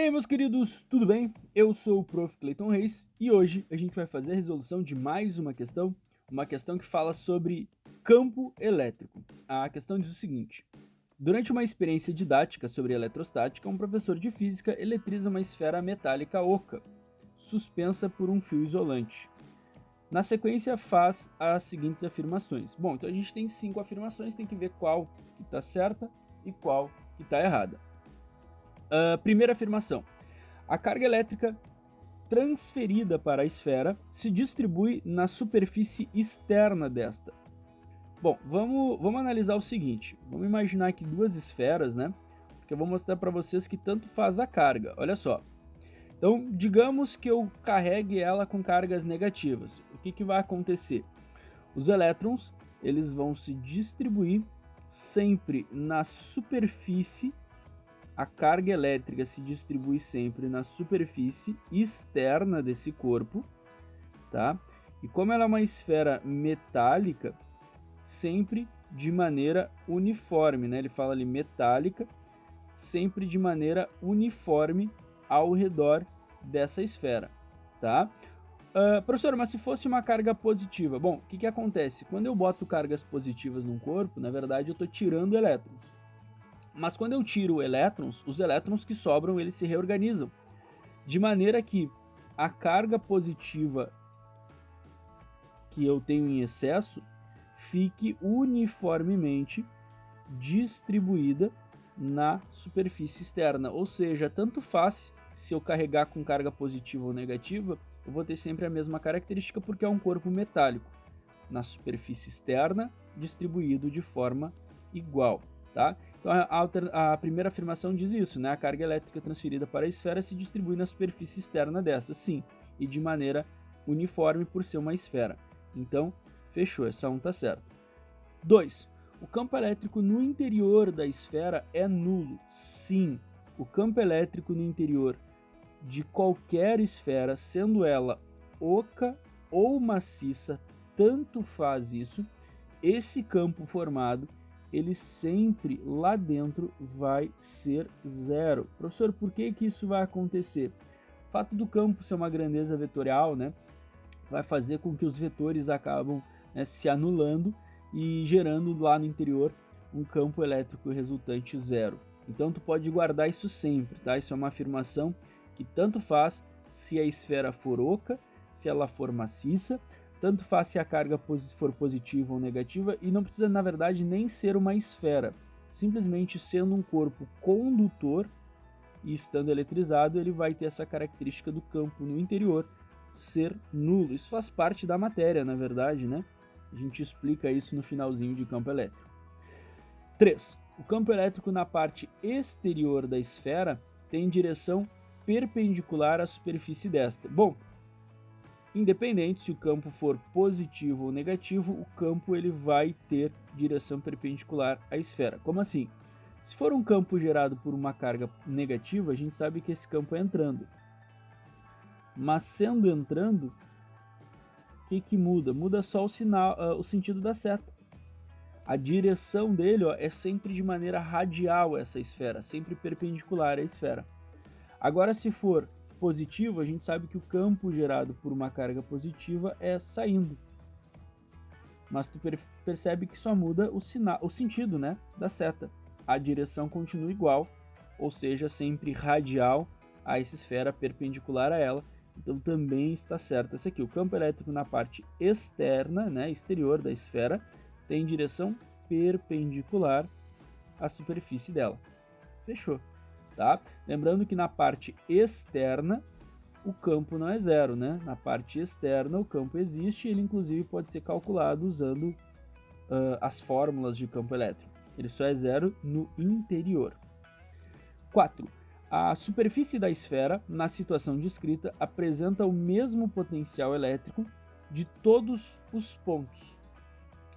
aí, meus queridos, tudo bem? Eu sou o Prof. Clayton Reis e hoje a gente vai fazer a resolução de mais uma questão que fala sobre campo elétrico. A questão diz o seguinte: durante uma experiência didática sobre eletrostática, um professor de física eletriza uma esfera metálica oca, suspensa por um fio isolante. Na sequência, faz as seguintes afirmações. Bom, então a gente tem 5 afirmações, tem que ver qual que está certa e qual que está errada. Primeira afirmação: a carga elétrica transferida para a esfera se distribui na superfície externa desta. Bom, vamos analisar o seguinte. Vamos imaginar aqui duas esferas, né? Porque eu vou mostrar para vocês que tanto faz a carga. Olha só. Então, digamos que eu carregue ela com cargas negativas. O que vai acontecer? Os elétrons, eles vão se distribuir sempre na superfície. A carga elétrica se distribui sempre na superfície externa desse corpo, tá? E como ela é uma esfera metálica, sempre de maneira uniforme, né? Ele fala ali metálica, sempre de maneira uniforme ao redor dessa esfera, tá? Professor, mas se fosse uma carga positiva? Bom, o que acontece? Quando eu boto cargas positivas num corpo, na verdade eu estou tirando elétrons. Mas quando eu tiro elétrons, os elétrons que sobram, eles se reorganizam. De maneira que a carga positiva que eu tenho em excesso fique uniformemente distribuída na superfície externa. Ou seja, tanto faz se eu carregar com carga positiva ou negativa, eu vou ter sempre a mesma característica porque é um corpo metálico. Na superfície externa, distribuído de forma igual. Tá? Então a primeira afirmação diz isso, né? A carga elétrica transferida para a esfera se distribui na superfície externa dessa, sim, e de maneira uniforme por ser uma esfera. Então, fechou, essa 1 tá certa. 2. O campo elétrico no interior da esfera é nulo. Sim, o campo elétrico no interior de qualquer esfera, sendo ela oca ou maciça, tanto faz isso, esse campo formado, ele sempre lá dentro vai ser zero. Professor, por que isso vai acontecer? O fato do campo ser uma grandeza vetorial, né, vai fazer com que os vetores acabam, né, se anulando e gerando lá no interior um campo elétrico resultante zero. Então tu pode guardar isso sempre, tá? Isso é uma afirmação que tanto faz se a esfera for oca, se ela for maciça, tanto faz se a carga for positiva ou negativa, e não precisa, na verdade, nem ser uma esfera. Simplesmente sendo um corpo condutor e estando eletrizado, ele vai ter essa característica do campo no interior ser nulo. Isso faz parte da matéria, na verdade, né? A gente explica isso no finalzinho de campo elétrico. 3. O campo elétrico na parte exterior da esfera tem direção perpendicular à superfície desta. Bom, independente se o campo for positivo ou negativo, o campo ele vai ter direção perpendicular à esfera. Como assim? Se for um campo gerado por uma carga negativa, a gente sabe que esse campo é entrando. Mas sendo entrando, o que muda? Muda só o sentido da seta. A direção dele é sempre de maneira radial essa esfera, sempre perpendicular à esfera. Agora, se for positivo, a gente sabe que o campo gerado por uma carga positiva é saindo. Mas tu percebe que só muda o sentido, né, da seta. A direção continua igual, ou seja, sempre radial a essa esfera, perpendicular a ela. Então também está certo essa aqui. O campo elétrico na parte externa, né, exterior da esfera, tem direção perpendicular à superfície dela. Fechou. Tá? Lembrando que na parte externa o campo não é zero, né? Na parte externa o campo existe e ele inclusive pode ser calculado usando as fórmulas de campo elétrico. Ele só é zero no interior. 4. A superfície da esfera, na situação descrita, apresenta o mesmo potencial elétrico de todos os pontos,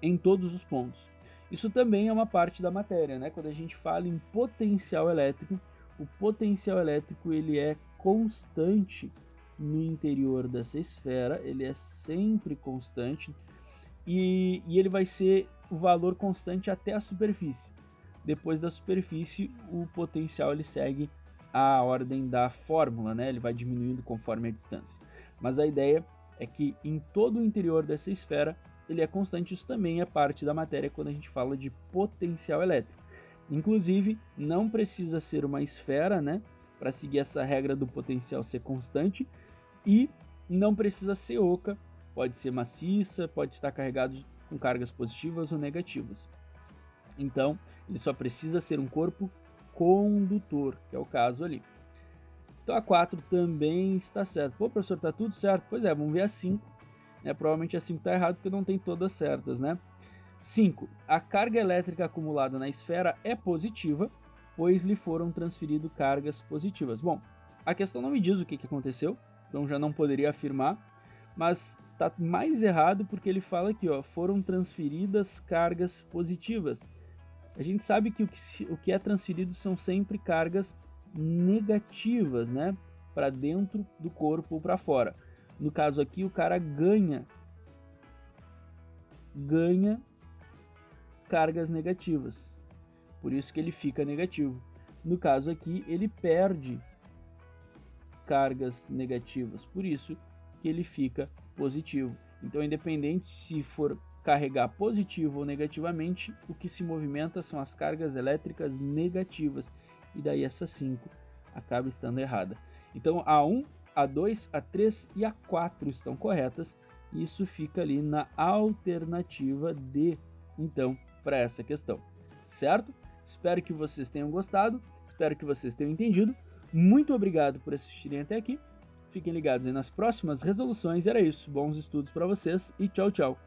em todos os pontos. Isso também é uma parte da matéria, né? Quando a gente fala em potencial elétrico, o potencial elétrico ele é constante no interior dessa esfera, ele é sempre constante e ele vai ser o valor constante até a superfície. Depois da superfície, o potencial ele segue a ordem da fórmula, né? Ele vai diminuindo conforme a distância. Mas a ideia é que em todo o interior dessa esfera ele é constante. Isso também é parte da matéria quando a gente fala de potencial elétrico. Inclusive, não precisa ser uma esfera, né, para seguir essa regra do potencial ser constante, e não precisa ser oca, pode ser maciça, pode estar carregado com cargas positivas ou negativas. Então, ele só precisa ser um corpo condutor, que é o caso ali. Então a 4 também está certo. Pô, professor, tá tudo certo? Pois é, vamos ver a 5. Provavelmente a 5 está errado porque não tem todas certas, né? 5. A carga elétrica acumulada na esfera é positiva, pois lhe foram transferidas cargas positivas. Bom, a questão não me diz o que aconteceu, então já não poderia afirmar, mas tá mais errado porque ele fala aqui, ó, foram transferidas cargas positivas. A gente sabe que o que é transferido são sempre cargas negativas, né, para dentro do corpo ou para fora. No caso aqui, o cara ganha cargas negativas, por isso que ele fica negativo. No caso aqui, ele perde cargas negativas, por isso que ele fica positivo. Então, independente se for carregar positivo ou negativamente, o que se movimenta são as cargas elétricas negativas, e daí essa 5 acaba estando errada. Então, a 1, a 2, a 3 e a 4 estão corretas, e isso fica ali na alternativa D, então, para essa questão, certo? Espero que vocês tenham gostado, espero que vocês tenham entendido. Muito obrigado por assistirem até aqui. Fiquem ligados aí nas próximas resoluções. Era isso, bons estudos para vocês e tchau, tchau!